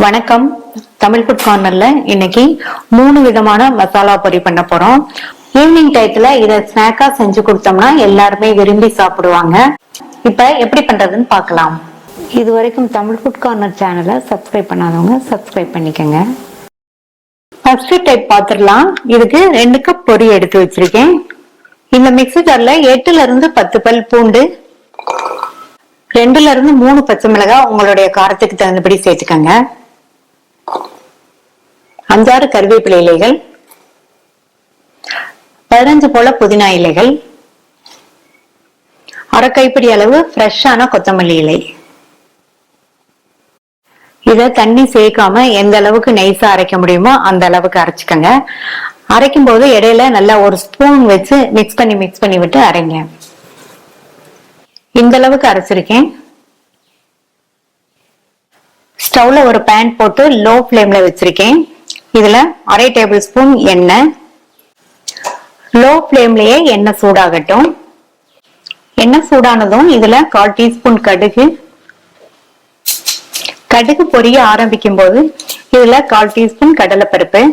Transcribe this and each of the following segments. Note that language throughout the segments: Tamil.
வணக்கம். தமிழ் ஃபுட் கார்னர்ல இன்னைக்கு 3 விதமான மசாலா பொரி பண்ண போறோம். ஈவினிங் டயத்துல இத ஸ்நாக்கா செஞ்சு கொடுத்தோம்னா எல்லாருமே விரும்பி சாப்பிடுவாங்க. இப்ப எப்படி பண்றதுன்னு பார்க்கலாம். இது வரைக்கும் தமிழ் ஃபுட் கார்னர் சேனலை சப்ஸ்கிரைப் பண்ணாதவங்க சப்ஸ்கிரைப் பண்ணிக்கங்க. ஃபர்ஸ்ட் டைப் பார்த்துடலாம். இதுக்கு 2 கப் பொரி எடுத்து வச்சிருக்கேன். இந்த மிக்ஸி ஜார்ல 8ல இருந்து 10 பல் பூண்டு, 2ல இருந்து 3 பச்சை மிளகாய் உங்களுடைய காரத்துக்கு தகுந்தபடி சேர்த்துக்கங்க. 5-6 கருவேப்பிலை இலைகள், 15 போல புதினா இலைகள், அரை கைப்பிடி அளவு ஃப்ரெஷ்ஷான கொத்தமல்லி இலை. இத தண்ணி சேர்க்காம எந்த அளவுக்கு நைஸா அரைக்க முடியுமோ அந்த அளவுக்கு அரைச்சுக்கங்க. அரைக்கும் போது இடையில நல்லா ஒரு ஸ்பூன் வச்சு மிக்ஸ் பண்ணி விட்டு அரைங்க. இந்த அளவுக்கு அரைச்சிருக்கேன். ஸ்டவ்ல ஒரு பேன் போட்டு லோ ஃப்ளேம்ல வச்சிருக்கேன். இதுல அரை டேபிள் ஸ்பூன் எண்ணெய். லோ ஃப்ளேம்லயே எண்ணெய் சூடாகட்டும். எண்ணெய் சூடானதும் இதுல 1/4 டீஸ்பூன் கடுகு. கடுகு பொரிய ஆரம்பிக்கும் போது இதுல 1/4 டீஸ்பூன் கடலைப்பருப்பு,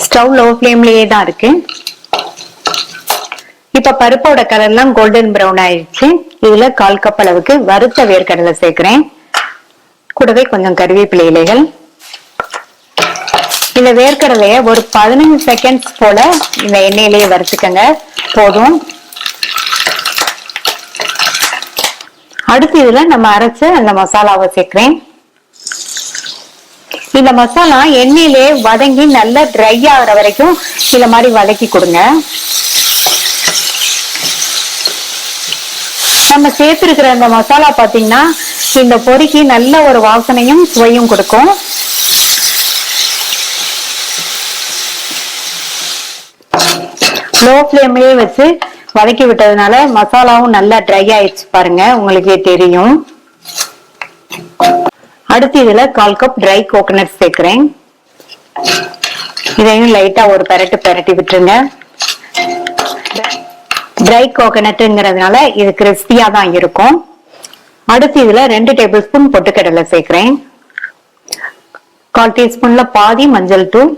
ஸ்டவ் லோ ஃப்ளேம்லயே தான் இருக்கு. இப்ப பருப்போட கலர்லாம் கோல்டன் பிரவுன் ஆயிடுச்சு. இதுல 1/4 கப் அளவுக்கு வறுத்த வேர்க்கடலை சேர்க்கிறேன். கூடவே கொஞ்சம் கருவேப்பிலை இலைகள். இந்த வேர்க்கடலைய ஒரு 15 செகண்ட்ஸ் போல இந்த எண்ணெயிலேயே வறுத்துக்கங்க, போதும். அடுத்து இதுல நம்ம அரைச்ச அந்த மசாலாவை சேர்க்கிறேன். இந்த மசாலா எண்ணெயிலே வதங்கி நல்லா ட்ரை ஆகிற வரைக்கும் இந்த மாதிரி வதக்கி கொடுங்க. நம்ம சேர்த்திருக்கிற இந்த மசாலா பாத்தீங்கன்னா இந்த பொரிக்கு நல்ல ஒரு வாசனையும் சுவையும் கொடுக்கும். லோ ஃப்ளேம்லயே வச்சு வதக்கி விட்டதுனால மசாலாவும் நல்லா ட்ரை ஆயிடுச்சு பாருங்க, உங்களுக்கே தெரியும். அடுத்து இதுல 1/4 கப் ட்ரை கோகனட் சேர்க்கிறேன். இதையும் லைட்டா ஒரு பெரட்டி விட்டுருங்க. ட்ரை கோகனட்ங்கிறதுனால இது கிறிஸ்பியா தான் இருக்கும். அடுத்து இதுல 2 டேபிள் ஸ்பூன் பொட்டுக்கடலை சேர்க்கிறேன். 1/4 டீஸ்பூன்ல பாதி மஞ்சள் தூள்.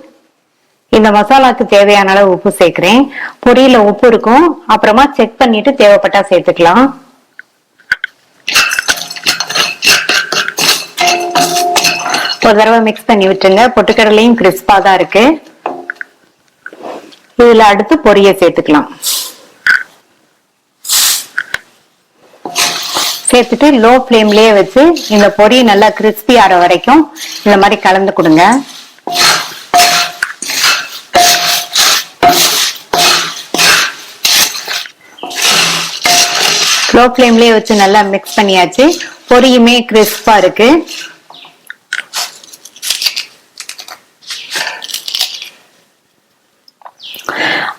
இந்த மசாலாக்கு தேவையான அளவு உப்பு சேர்க்கிறேன். பொரியில உப்பு இருக்கும், அப்புறமா செக் பண்ணிட்டு தேவைப்பட்டா சேர்த்துக்கலாம். ஒரு தடவை மிக்ஸ் பண்ணி விட்டுருங்க. பொட்டுக்கடலையும் கிறிஸ்பா தான் இருக்கு. இதுல அடுத்து பொரிய சேர்த்துக்கலாம். சேர்த்துட்டு லோ ஃப்ளேம்லயே வச்சு இந்த பொரி நல்லா கிறிஸ்பி ஆற வரைக்கும் இந்த மாதிரி கலந்து கொடுங்க. லோ ஃப்ளேம்லயே வச்சு நல்லா மிக்ஸ் பண்ணியாச்சு. பொரியுமே கிறிஸ்பா இருக்கு.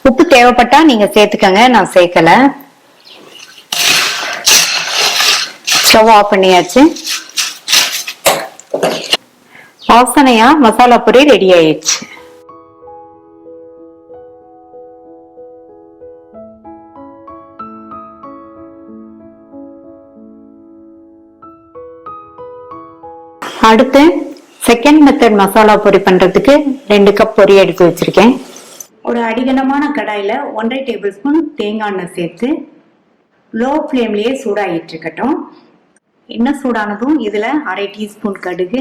உப்பு தேவைப்பட்டா நீங்க சேர்த்துக்கங்க, நான் சேர்க்கல. ஸ்டவ் ஆஃப் பண்ணியாச்சு. வாசனையா மசாலா பொரி ரெடி ஆயிடுச்சு. அடுத்து செகண்ட் மெத்தட் மசாலா பொரி பண்றதுக்கு 2 கப் பொரி எடுத்து வச்சிருக்கேன். ஒரு அடிகனமான கடாயில 1/2 டேபிள் ஸ்பூன் தேங்காய் எண்ணெய் சேர்த்து லோ ஃப்ளேம்லயே சூடாயிட்டு இருக்கட்டும். எண்ணெய் சூடானதும் இதுல அரை டீஸ்பூன் கடுகு.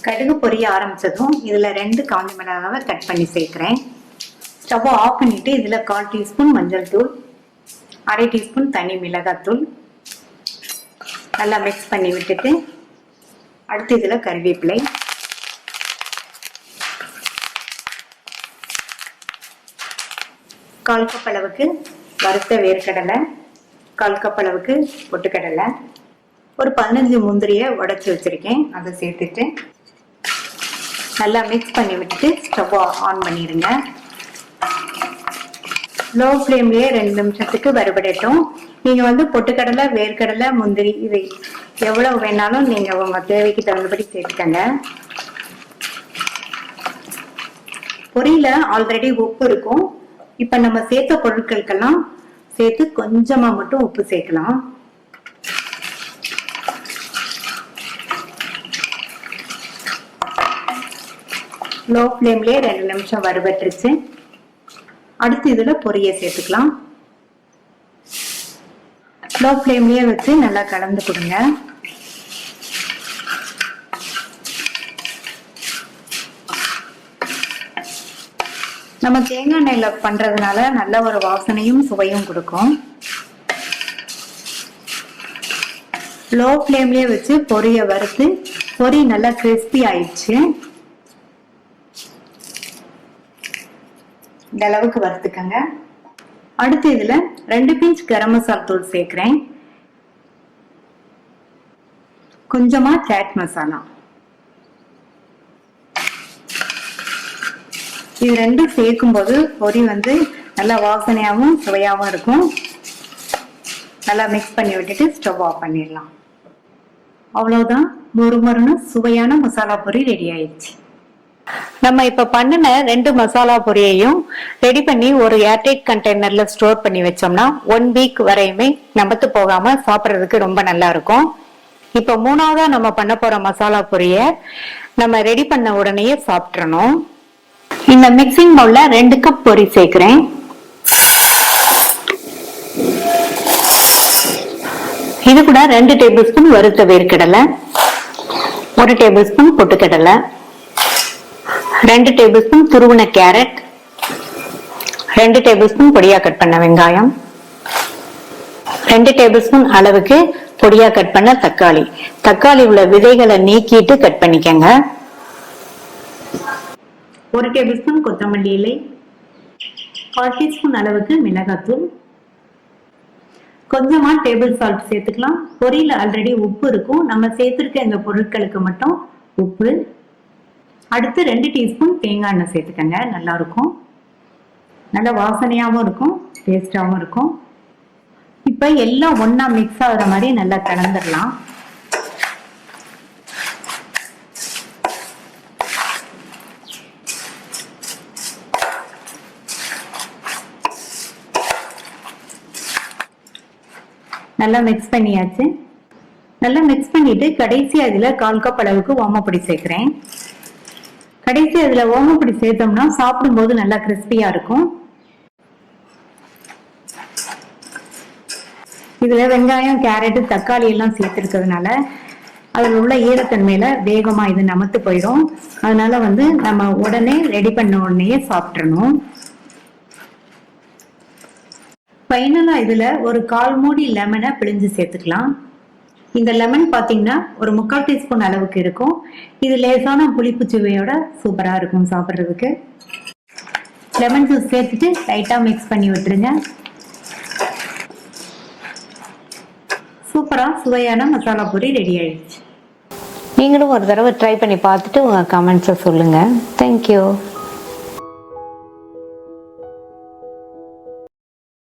கடுகு பொரிய ஆரம்பிச்சதும் இதுல 2 காஞ்ச மிளகாவை கட் பண்ணி சேர்க்கிறேன். ஸ்டவ் ஆஃப் பண்ணிட்டு இதுல 1/4 டீஸ்பூன் மஞ்சள் தூள், அரை டீஸ்பூன் தனி மிளகாத்தூள் நல்லா மிக்ஸ் பண்ணி விட்டுட்டு அடுத்து இதுல கருவேப்பிலை, 1/4 கப் அளவுக்கு வறுத்த வேர்க்கடலை, 1/4 கப் அளவுக்கு பொட்டுக்கடலை, ஒரு 15 முந்திரியை உடைச்சு வச்சிருக்கேன், அதை சேர்த்துட்டு நல்லா மிக்ஸ் பண்ணி விட்டுட்டு ஸ்டவ் ஆன் பண்ணிடுங்க. லோ ஃப்ளேம்லயே 2 நிமிஷத்துக்கு வறுபடட்டும். நீங்க பொட்டுக்கடலை, வேர்க்கடலை, முந்திரி இது எவ்வளவு வேணாலும் நீங்க உங்க தேவைக்கு தகுந்தபடி சேர்த்துக்கங்க. பொரியில ஆல்ரெடி உப்பு இருக்கும். இப்ப நம்ம சேர்த்த பொருட்களுக்கெல்லாம் சேர்த்து கொஞ்சமா மட்டும் உப்பு சேர்க்கலாம். லோ ஃப்ளேம்லேயே 2 நிமிஷம் வறுபட்டுருச்சு. அடுத்து இதில் பொரியை சேர்த்துக்கலாம். லோ ஃப்ளேம்லேயே வச்சு நல்லா கலந்து கொடுங்க. நம்ம தேங்காய் எண்ணெயில் பண்ணுறதுனால நல்ல ஒரு வாசனையும் சுவையும் கொடுக்கும். லோ ஃப்ளேம்லேயே வச்சு பொரியை வறுத்து பொரி நல்லா கிறிஸ்பி ஆயிடுச்சு. இந்த அளவுக்கு வறுத்துக்கங்க. அடுத்து இதுல 2 பிஞ்ச் கரம் மசாலா தூள் சேர்க்கிறேன். கொஞ்சமா சாட் மசாலா. இது ரெண்டும் சேர்க்கும் போது பொரி வந்து நல்லா வாசனையாகவும் சுவையாகவும் இருக்கும். நல்லா மிக்ஸ் பண்ணி விட்டுட்டு ஸ்டவ் ஆஃப் பண்ணிடலாம். அவ்வளவுதான், மொறுமொறுன்னு சுவையான மசாலா பொரி ரெடி ஆயிடுச்சு. நம்ம இப்ப பண்ணின 2 மசாலா பொரியையும் ரெடி பண்ணி ஒரு ஏர்டைட் கண்டெய்னர்ல ஸ்டோர் பண்ணி வச்சோம்னா 1 வீக் வரையுமே நமத்து போகாம சாப்பிட்றதுக்கு ரொம்ப நல்லா இருக்கும். இப்ப 3ஆவதா நம்ம பண்ண போற மசாலா பொரிய நம்ம ரெடி பண்ண உடனே சாப்பிட்றணும். இந்த மிக்சிங் பவுல்ல 2 கப் பொரி சேர்க்கிறேன். இது கூட 2 டேபிள் ஸ்பூன் வறுத்த வேர்க்கடலை, 1 டேபிள் ஸ்பூன் பொட்டுக்கடலை, 2 டேபிள் ஸ்பூன் துருவின கேரட், 2 டேபிள் ஸ்பூன் பொடியா கட் பண்ண வெங்காயம், 2 டேபிள் ஸ்பூன் அளவுக்கு பொடியா கட் பண்ண தக்காளி. தக்காளி உள்ள விதைகளை நீக்கிட்டு கட் பண்ணிக்கங்க. 1 டேபிள் ஸ்பூன் கொத்தமல்லி இலை, 1/4 டீஸ்பூன் அளவுக்கு மிளகாத்தூள், கொஞ்சமா டேபிள் சால்ட் சேர்த்துக்கலாம். பொரியில ஆல்ரெடி உப்பு இருக்கும், நம்ம சேர்த்திருக்க இந்த பொருட்களுக்கு மட்டும் உப்பு. அடுத்து 2 டீஸ்பூன் தேங்காய் எண்ணெய் சேர்த்துக்கங்க. நல்லா இருக்கும், நல்ல வாசனையாகவும் இருக்கும், டேஸ்டாகவும் இருக்கும். இப்ப எல்லாம் ஒன்னா மிக்ஸ் ஆகுற மாதிரி நல்லா கலந்துடலாம். நல்லா மிக்ஸ் பண்ணியாச்சு. நல்லா மிக்ஸ் பண்ணிட்டு கடைசி அதுல 1/4 கப் அளவுக்கு ஓமப்பொடி சேர்க்கிறேன். கடைசி அதுல ஓமப்பொடி சேர்த்தோம்னா சாப்பிடும்போது நல்லா கிறிஸ்பியா இருக்கும். இதுல வெங்காயம், கேரட், தக்காளி எல்லாம் சேர்த்திருக்கிறதுனால அதுல உள்ள ஈரத்தன்மையில வேகமா இது நமத்து போயிடும். அதனால வந்து நம்ம உடனே ரெடி பண்ண உடனே சாப்பிட்றணும். ஃபைனலா இதுல ஒரு 1/4 மூடி லெமனை பிழிஞ்சு சேர்த்துக்கலாம். இந்த லெமன் பாத்தீங்கன்னா ஒரு 3/4 டீஸ்பூன் அளவுக்கு இருக்கும். இது லேசான புளிப்பு சுவையோட சூப்பரா இருக்கும் சாப்பிட்றதுக்கு. லெமன் ஜூஸ் சேர்த்துட்டு லைட்டா மிக்ஸ் பண்ணி விட்டுருங்க. சூப்பரா சுவையான மசாலா பொரி ரெடி ஆயிடுச்சு. நீங்களும் ஒரு தடவை ட்ரை பண்ணி பார்த்துட்டு உங்க கமெண்ட்ஸை சொல்லுங்க. தேங்க்யூ.